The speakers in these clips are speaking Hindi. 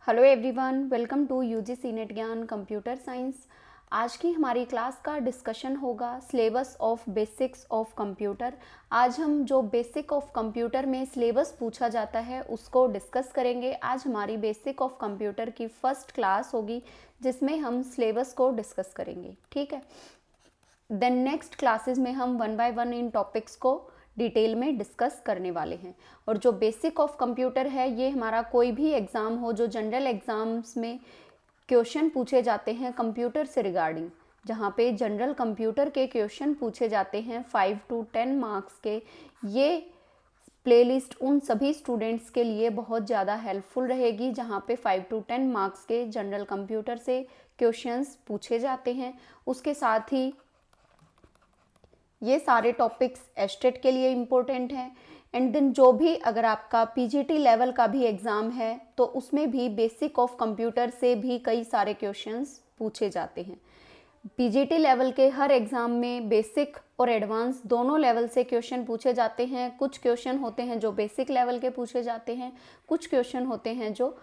Hello everyone, welcome to UGC NET Gyan computer science. आज की हमारी क्लास का डिस्कशन होगा syllabus of basics of computer. आज हम जो बेसिक ऑफ कंप्यूटर में सिलेबस पूछा जाता है उसको डिस्कस करेंगे। आज हमारी बेसिक ऑफ कंप्यूटर की फर्स्ट क्लास होगी जिसमें हम सिलेबस को डिस्कस करेंगे, ठीक है। देन नेक्स्ट क्लासेस में हम one by one in topics को डिटेल में डिस्कस करने वाले हैं। और जो बेसिक ऑफ कंप्यूटर है ये हमारा कोई भी एग्ज़ाम हो, जो जनरल एग्ज़ाम्स में क्वेश्चन पूछे जाते हैं कंप्यूटर से रिगार्डिंग, जहाँ पे जनरल कंप्यूटर के क्वेश्चन पूछे जाते हैं 5 to 10 मार्क्स के, ये प्लेलिस्ट उन सभी स्टूडेंट्स के लिए बहुत ज़्यादा हेल्पफुल रहेगी जहाँ पे 5 to 10 मार्क्स के जनरल कंप्यूटर से क्वेश्चंस पूछे जाते हैं। उसके साथ ही ये सारे टॉपिक्स एस्टेट के लिए इम्पोर्टेंट हैं। एंड देन जो भी अगर आपका पीजीटी लेवल का भी एग्ज़ाम है तो उसमें भी बेसिक ऑफ कंप्यूटर से भी कई सारे क्वेश्चंस पूछे जाते हैं। पीजीटी लेवल के हर एग्ज़ाम में बेसिक और एडवांस दोनों लेवल से क्वेश्चन पूछे जाते हैं। कुछ क्वेश्चन होते हैं जो बेसिक लेवल के पूछे जाते हैं, कुछ क्वेश्चन होते हैं जो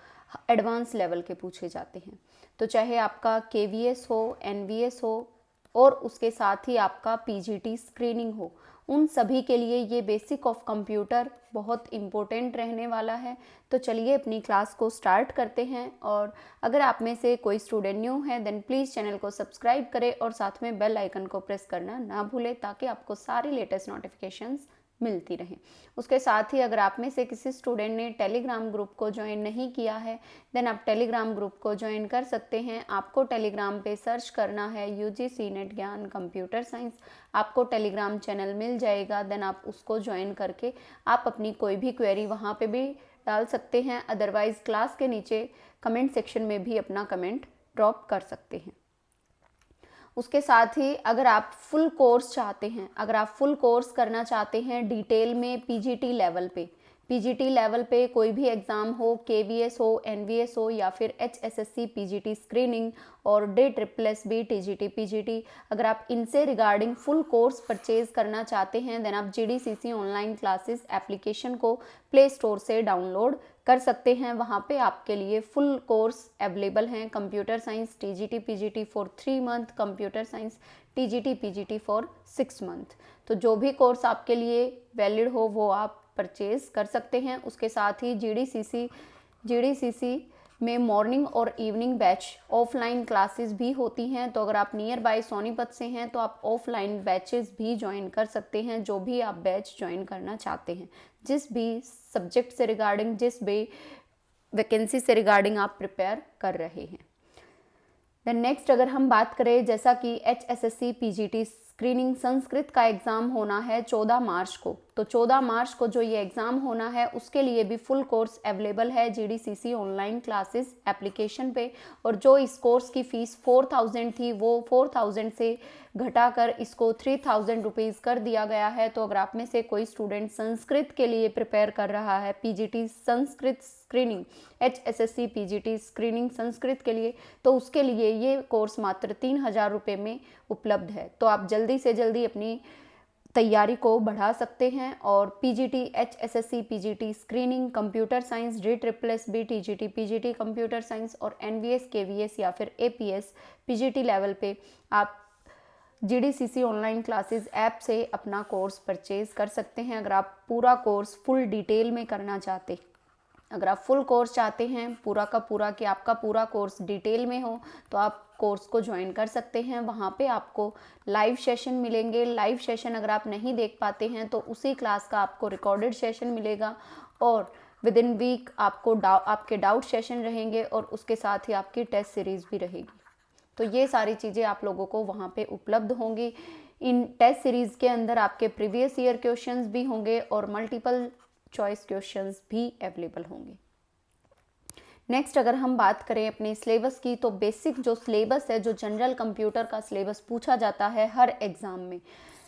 एडवांस लेवल के पूछे जाते हैं। तो चाहे आपका केवीएस हो, एनवीएस हो और उसके साथ ही आपका पीजीटी स्क्रीनिंग हो, उन सभी के लिए ये बेसिक ऑफ कंप्यूटर बहुत इम्पोर्टेंट रहने वाला है। तो चलिए अपनी क्लास को स्टार्ट करते हैं। और अगर आप में से कोई स्टूडेंट न्यू है देन प्लीज़ चैनल को सब्सक्राइब करें और साथ में बेल आइकन को प्रेस करना ना भूलें ताकि आपको सारी लेटेस्ट नोटिफिकेशंस मिलती रहें। उसके साथ ही अगर आप में से किसी स्टूडेंट ने टेलीग्राम ग्रुप को ज्वाइन नहीं किया है देन आप टेलीग्राम ग्रुप को ज्वाइन कर सकते हैं। आपको टेलीग्राम पे सर्च करना है UGC NET Gyan computer science, आपको टेलीग्राम चैनल मिल जाएगा। देन आप उसको ज्वाइन करके आप अपनी कोई भी क्वेरी वहाँ पे भी डाल सकते हैं। अदरवाइज़ क्लास के नीचे कमेंट सेक्शन में भी अपना कमेंट ड्रॉप कर सकते हैं। उसके साथ ही अगर आप फुल कोर्स चाहते हैं, अगर आप फुल कोर्स करना चाहते हैं डिटेल में पीजीटी लेवल पे कोई भी एग्ज़ाम हो, केवीएस हो, एनवीएस हो या फिर एचएसएससी पीजीटी स्क्रीनिंग और DSSS टीजीटी पीजीटी, अगर आप इनसे रिगार्डिंग फुल कोर्स परचेज करना चाहते हैं देन आप जीडीसीसी ऑनलाइन क्लासेस एप्लीकेशन को प्ले स्टोर से डाउनलोड कर सकते हैं। वहाँ पे आपके लिए फुल कोर्स अवेलेबल हैं। Computer science TGT PGT for 3 month, computer science TGT PGT for 6 month. तो जो भी कोर्स आपके लिए वैलिड हो वो आप परचेज कर सकते हैं। उसके साथ ही जीडीसीसी में मॉर्निंग और इवनिंग बैच ऑफलाइन क्लासेस भी होती हैं। तो अगर आप नियर बाय सोनीपत से हैं तो आप ऑफलाइन बैचेस भी ज्वाइन कर सकते हैं, जो भी आप बैच ज्वाइन करना चाहते हैं, जिस भी सब्जेक्ट से रिगार्डिंग, जिस भी वैकेंसी से रिगार्डिंग आप प्रिपेयर कर रहे हैं। देन नेक्स्ट अगर हम बात करें, जैसा कि एचएसएससी पीजीटी स्क्रीनिंग संस्कृत का एग्ज़ाम होना है 14 मार्च को, तो 14 मार्च को जो ये एग्ज़ाम होना है उसके लिए भी फुल कोर्स अवेलेबल है जीडीसीसी ऑनलाइन क्लासेस एप्लीकेशन पे। और जो इस कोर्स की फ़ीस 4000 थी वो 4000 से घटाकर इसको 3000 रुपीज़ कर दिया गया है। तो अगर आप में से कोई स्टूडेंट संस्कृत के लिए प्रिपेयर कर रहा है, PGT Sanskrit screening, HSSC PGT screening Sanskrit के लिए, तो उसके लिए ये कोर्स मात्र 3000 रुपये में उपलब्ध है। तो आप जल्दी से जल्दी अपनी तैयारी को बढ़ा सकते हैं और PGT, HSSC PGT screening, computer science, DSSS TGT PGT computer science और एनवीएस, केवीएस या फिर एपीएस पीजीटी लेवल पे आप जीडीसीसी ऑनलाइन क्लासेस ऐप से अपना कोर्स परचेज कर सकते हैं। अगर आप पूरा कोर्स फुल डिटेल में करना चाहते, अगर आप फुल कोर्स चाहते हैं पूरा का पूरा कि आपका पूरा कोर्स डिटेल में हो, तो आप कोर्स को ज्वाइन कर सकते हैं। वहाँ पे आपको लाइव सेशन मिलेंगे। लाइव सेशन अगर आप नहीं देख पाते हैं तो उसी क्लास का आपको रिकॉर्डेड सेशन मिलेगा और विद इन वीक आपको आपके डाउट सेशन रहेंगे और उसके साथ ही आपकी टेस्ट सीरीज़ भी रहेगी। तो ये सारी चीज़ें आप लोगों को वहाँ पे उपलब्ध होंगी। इन टेस्ट सीरीज़ के अंदर आपके प्रीवियस ईयर क्वेश्चंस भी होंगे और मल्टीपल चॉइस क्वेश्चंस भी अवेलेबल होंगे। नेक्स्ट अगर हम बात करें अपने सिलेबस की, तो बेसिक जो सिलेबस है, जो जनरल कंप्यूटर का सिलेबस पूछा जाता है हर एग्ज़ाम में,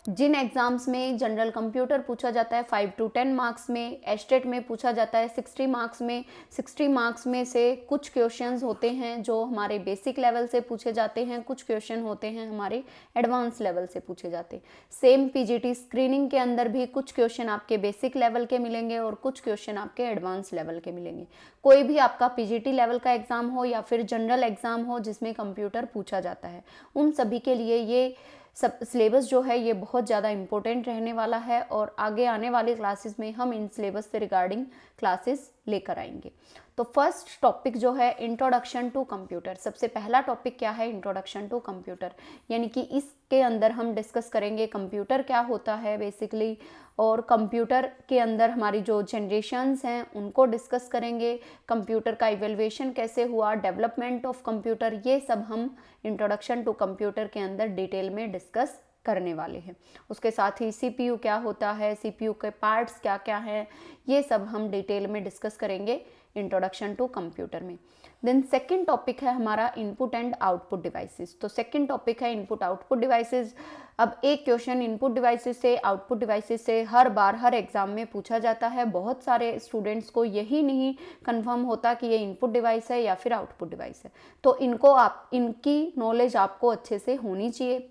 जिन एग्ज़ाम्स में जनरल कंप्यूटर पूछा जाता है 5 to 10 मार्क्स में, एस्टेट में पूछा जाता है 60 मार्क्स में, 60 मार्क्स में से कुछ क्वेश्चंस होते हैं जो हमारे बेसिक लेवल से पूछे जाते हैं, कुछ क्वेश्चन होते हैं हमारे एडवांस लेवल से पूछे जाते हैं। सेम पीजीटी स्क्रीनिंग के अंदर भी कुछ क्वेश्चन आपके बेसिक लेवल के मिलेंगे और कुछ क्वेश्चन आपके एडवांस लेवल के मिलेंगे। कोई भी आपका पीजीटी लेवल का एग्ज़ाम हो या फिर जनरल एग्ज़ाम हो जिसमें कंप्यूटर पूछा जाता है, उन सभी के लिए ये सब सिलेबस जो है ये बहुत ज़्यादा इम्पोर्टेंट रहने वाला है और आगे आने वाली क्लासेस में हम इन सिलेबस से रिगार्डिंग क्लासेस लेकर आएंगे। तो फर्स्ट टॉपिक जो है इंट्रोडक्शन टू कंप्यूटर। सबसे पहला टॉपिक क्या है? इंट्रोडक्शन टू कंप्यूटर, यानी कि इसके अंदर हम डिस्कस करेंगे कंप्यूटर क्या होता है बेसिकली, और कंप्यूटर के अंदर हमारी जो जनरेशन्स हैं उनको डिस्कस करेंगे, कंप्यूटर का इवैल्यूएशन कैसे हुआ, डेवलपमेंट ऑफ कंप्यूटर, ये सब हम इंट्रोडक्शन टू कंप्यूटर के अंदर डिटेल में डिस्कस करने वाले हैं। उसके साथ ही सीपीयू क्या होता है, सीपीयू के पार्ट्स क्या क्या हैं, ये सब हम डिटेल में डिस्कस करेंगे इंट्रोडक्शन टू कंप्यूटर में। देन सेकंड टॉपिक है हमारा इनपुट एंड आउटपुट डिवाइसेस। तो सेकंड टॉपिक है इनपुट आउटपुट डिवाइसेस। अब एक क्वेश्चन इनपुट डिवाइसेस से, आउटपुट डिवाइसेस से हर बार हर एग्जाम में पूछा जाता है। बहुत सारे स्टूडेंट्स को यही नहीं कंफर्म होता कि ये इनपुट डिवाइस है या फिर आउटपुट डिवाइस है, तो इनकी नॉलेज आपको अच्छे से होनी चाहिए।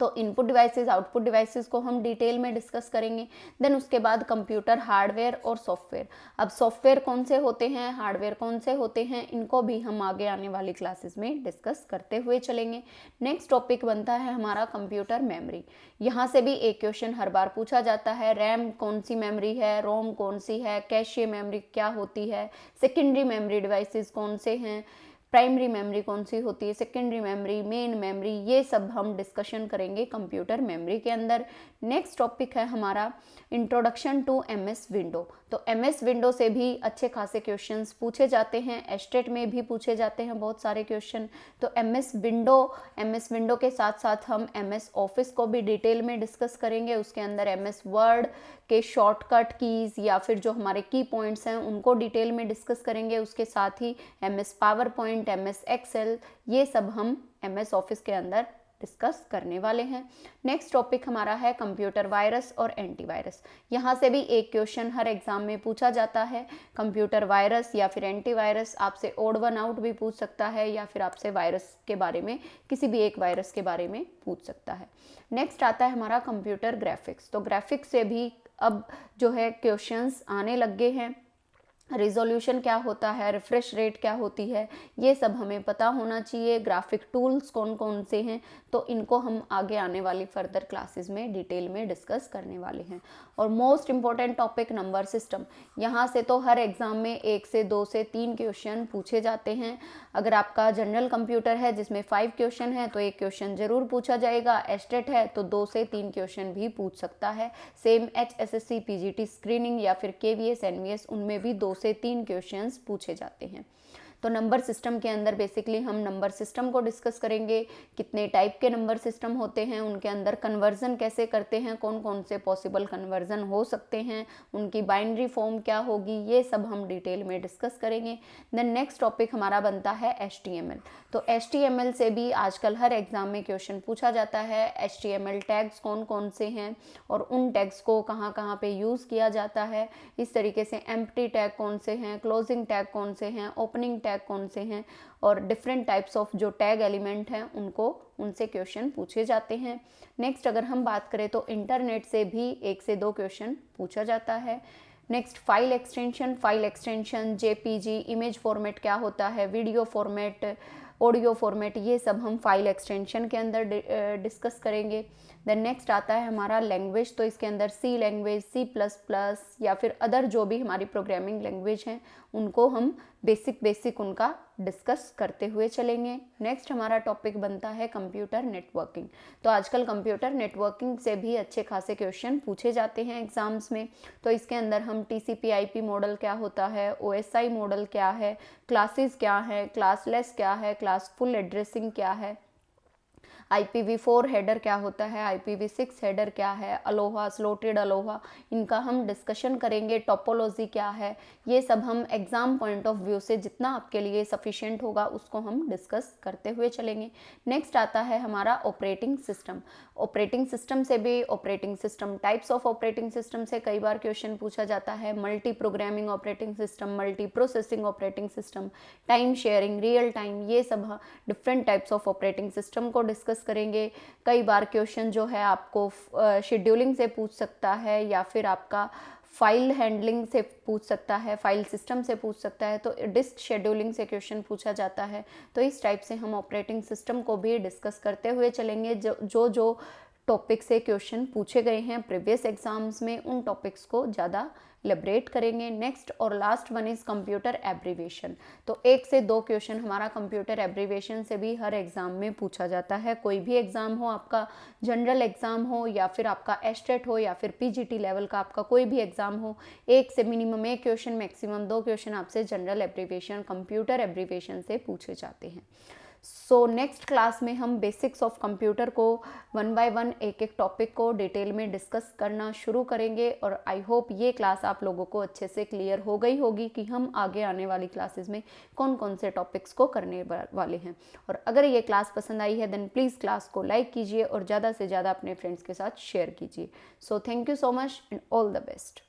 तो इनपुट डिवाइसेस आउटपुट डिवाइसेस को हम डिटेल में डिस्कस करेंगे। देन उसके बाद कंप्यूटर हार्डवेयर और सॉफ्टवेयर। अब सॉफ्टवेयर कौन से होते हैं, हार्डवेयर कौन से होते हैं, इनको भी हम आगे आने वाली क्लासेस में डिस्कस करते हुए चलेंगे। नेक्स्ट टॉपिक बनता है हमारा कंप्यूटर मेमोरी। यहाँ से भी एक क्वेश्चन हर बार पूछा जाता है, रैम कौन सी मेमोरी है, रोम कौन सी है, कैशे मेमोरी क्या होती है, सेकेंडरी मेमोरी डिवाइसेस कौन से हैं, प्राइमरी मेमोरी कौन सी होती है, सेकेंडरी मेमोरी, मेन मेमोरी, ये सब हम डिस्कशन करेंगे कंप्यूटर मेमोरी के अंदर। नेक्स्ट टॉपिक है हमारा इंट्रोडक्शन टू एमएस विंडो। तो एमएस विंडो से भी अच्छे खासे क्वेश्चंस पूछे जाते हैं, एस्टेट में भी पूछे जाते हैं बहुत सारे क्वेश्चन। तो एमएस विंडो के साथ साथ हम एमएस ऑफिस को भी डिटेल में डिस्कस करेंगे। उसके अंदर एमएस वर्ड के शॉर्टकट कीज़ या फिर जो हमारे की पॉइंट्स हैं उनको डिटेल में डिस्कस करेंगे। उसके साथ ही MS PowerPoint, MS Excel, ये सब हम एमएस ऑफिस के अंदर डिस्कस करने वाले हैं। नेक्स्ट टॉपिक हमारा है कंप्यूटर वायरस और एंटीवायरस। यहाँ से भी एक क्वेश्चन हर एग्जाम में पूछा जाता है। कंप्यूटर वायरस या फिर एंटीवायरस, आपसे ओड वन आउट भी पूछ सकता है या फिर आपसे वायरस के बारे में, किसी भी एक वायरस के बारे में पूछ सकता है। नेक्स्ट आता है हमारा कंप्यूटर ग्राफिक्स। तो ग्राफिक्स से भी अब जो है क्वेश्चंस आने लग गए हैं। रिजोल्यूशन क्या होता है, रिफ्रेश रेट क्या होती है, ये सब हमें पता होना चाहिए। ग्राफिक टूल्स कौन कौन से हैं, तो इनको हम आगे आने वाली फर्दर क्लासेस में डिटेल में डिस्कस करने वाले हैं। और most important topic number system. यहाँ से तो हर एग्ज़ाम में 1 से 2 से 3 क्वेश्चन पूछे जाते हैं। अगर आपका जनरल कंप्यूटर है जिसमें 5 क्वेश्चन है तो 1 क्वेश्चन जरूर पूछा जाएगा। एस्टेट है तो 2 से 3 क्वेश्चन भी पूछ सकता है। सेम HSSC PGT स्क्रीनिंग या फिर KVS NVS, उनमें भी 2 से 3 क्वेश्चंस पूछे जाते हैं। तो नंबर सिस्टम के अंदर बेसिकली हम नंबर सिस्टम को डिस्कस करेंगे। कितने टाइप के नंबर सिस्टम होते हैं, उनके अंदर कन्वर्जन कैसे करते हैं, कौन कौन से पॉसिबल कन्वर्जन हो सकते हैं, उनकी बाइनरी फॉर्म क्या होगी, ये सब हम डिटेल में डिस्कस करेंगे। देन नेक्स्ट टॉपिक हमारा बनता है HTML। तो HTML से भी आजकल हर एग्जाम में क्वेश्चन पूछा जाता है। HTML टैग्स कौन कौन से हैं और उन टैग्स को कहाँ कहाँ पे यूज़ किया जाता है। इस तरीके से एम्प्टी टैग कौन से हैं, क्लोजिंग टैग कौन से हैं, ओपनिंग टैग कौन से हैं, और डिफरेंट टाइप्स ऑफ जो टैग एलिमेंट हैं उनसे क्वेश्चन पूछे जाते हैं। नेक्स्ट अगर हम बात करें तो इंटरनेट से भी 1 से 2 क्वेश्चन पूछा जाता है। Next file extension, JPG, image format क्या होता है, वीडियो फॉर्मेट, ऑडियो फॉर्मेट, ये सब हम फाइल एक्सटेंशन के अंदर डिस्कस करेंगे। देन नेक्स्ट आता है हमारा लैंग्वेज। तो इसके अंदर C लैंग्वेज, C++ या फिर अदर जो भी हमारी प्रोग्रामिंग लैंग्वेज हैं उनको हम बेसिक उनका डिस्कस करते हुए चलेंगे। नेक्स्ट हमारा टॉपिक बनता है कंप्यूटर नेटवर्किंग। तो आजकल कंप्यूटर नेटवर्किंग से भी अच्छे खासे क्वेश्चन पूछे जाते हैं एग्जाम्स में। तो इसके अंदर हम TCP/IP मॉडल क्या होता है, OSI मॉडल क्या है, क्लासेस क्या है, क्लासलेस क्या है, क्लासफुल एड्रेसिंग क्या है, IPv4 हेडर क्या होता है, IPv6 हेडर क्या है, अलोहा, स्लोटेड अलोहा, इनका हम डिस्कशन करेंगे। टोपोलॉजी क्या है, ये सब हम एग्ज़ाम पॉइंट ऑफ व्यू से जितना आपके लिए सफिशिएंट होगा उसको हम डिस्कस करते हुए चलेंगे। नेक्स्ट आता है हमारा ऑपरेटिंग सिस्टम। ऑपरेटिंग सिस्टम से भी, operating system, types of operating system से कई बार क्वेश्चन पूछा जाता है। Multi programming operating system, multi processing operating system, time sharing, real time, ये सब different types of operating system को डिस्कस करेंगे। कई बार क्वेश्चन जो है आपको शेड्यूलिंग से पूछ सकता है या फिर आपका फाइल हैंडलिंग से पूछ सकता है, फाइल सिस्टम से पूछ सकता है, तो डिस्क शेड्यूलिंग से क्वेश्चन पूछा जाता है। तो इस टाइप से हम ऑपरेटिंग सिस्टम को भी डिस्कस करते हुए चलेंगे। जो टॉपिक से क्वेश्चन पूछे गए हैं प्रीवियस एग्जाम्स में, उन टॉपिक्स को ज़्यादा लिबरेट करेंगे। नेक्स्ट और last one is computer abbreviation. तो 1 से 2 क्वेश्चन हमारा कंप्यूटर एब्रीविएशन से भी हर एग्ज़ाम में पूछा जाता है। कोई भी एग्ज़ाम हो, आपका जनरल एग्ज़ाम हो या फिर आपका एस्टेट हो या फिर PGT लेवल का आपका कोई भी एग्ज़ाम हो, 1 से मिनिमम 1 क्वेश्चन, मैक्सिमम 2 क्वेश्चन आपसे जनरल एब्रीविएशन, कंप्यूटर एब्रीविएशन से पूछे जाते हैं। सो नेक्स्ट क्लास में हम बेसिक्स ऑफ कंप्यूटर को 1 बाय 1 एक एक टॉपिक को डिटेल में डिस्कस करना शुरू करेंगे। और आई होप ये क्लास आप लोगों को अच्छे से क्लियर हो गई होगी कि हम आगे आने वाली क्लासेस में कौन कौन से टॉपिक्स को करने वाले हैं। और अगर ये क्लास पसंद आई है देन प्लीज़ क्लास को लाइक कीजिए और ज़्यादा से ज़्यादा अपने फ्रेंड्स के साथ शेयर कीजिए। So thank you so much and all the best.